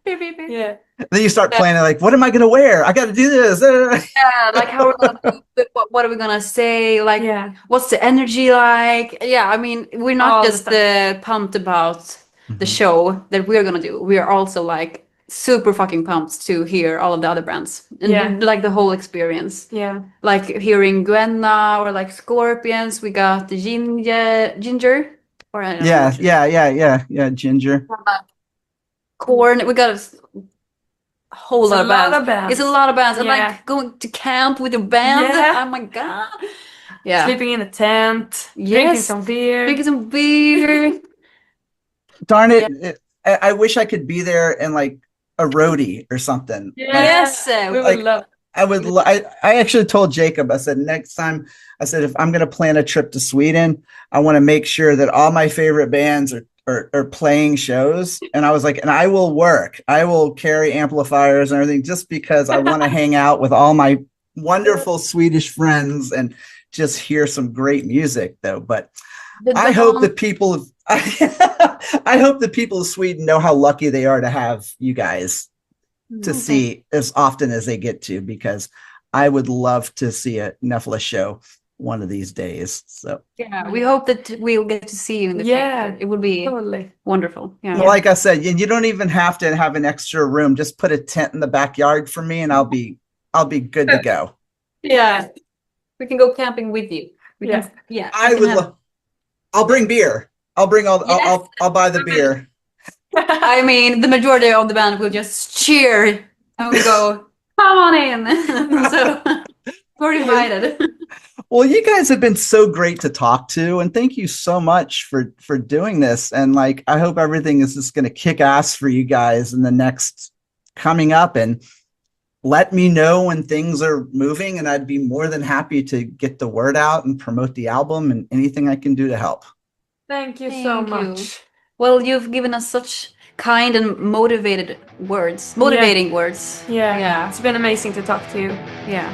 Yeah. Then you start planning, like, what am I gonna wear? I got to do this. Yeah, like how we're gonna do it, what are we gonna say? Like, Yeah. what's the energy like? Yeah, I mean, we're not All the just stuff. pumped about the Mhm. show that we're gonna do. We are also like super fucking pumped to hear all of the other bands and Yeah. like the whole experience. Yeah. Like hearing Gwenna or like Scorpions. We got the Ginger, or I don't know. Yeah, Ginger. Corn. We got a whole It's lot a of lot bands. of bands. It's a lot of bands. And Yeah. like going to camp with your band. Yeah. Oh my god. Yeah. Sleeping in a tent, drinking Yes. some beer. Drinking some beer. Darn it! I wish I could be there and like a roadie or something. Yeah. Like, Yes. We would Like- love. I would. I actually told Jacob. I said next time. I said if I'm going to plan a trip to Sweden, I want to make sure that all my favorite bands are playing shows. And I was like, and I will work. I will carry amplifiers and everything, just because I want to hang out with all my wonderful Swedish friends and just hear some great music, though. But I hope that people of I hope the people of Sweden know how lucky they are to have you guys to see as often as they get to, because I would love to see a Nephila show one of these days. So, Yeah, we hope that we'll get to see you in the Yeah. future. It would be Totally. wonderful. Yeah. well, like I said, you don't even have to have an extra room. Just put a tent in the backyard for me, and I'll be good to go. Yeah. We can go camping with you. We Yeah. can, yeah. I we would. can have- I'll bring beer. I'll bring all. Yes. I'll buy the beer. I mean, the majority of the band will just cheer and we go, come on in. So we're invited. Well, you guys have been so great to talk to, and thank you so much for doing this. And like, I hope everything is just going to kick ass for you guys in the next coming up. And let me know when things are moving, and I'd be more than happy to get the word out and promote the album and anything I can do to help. Thank you so Thank you. much. Well, you've given us such kind and motivating words. Yeah. Yeah. It's been amazing to talk to you. Yeah.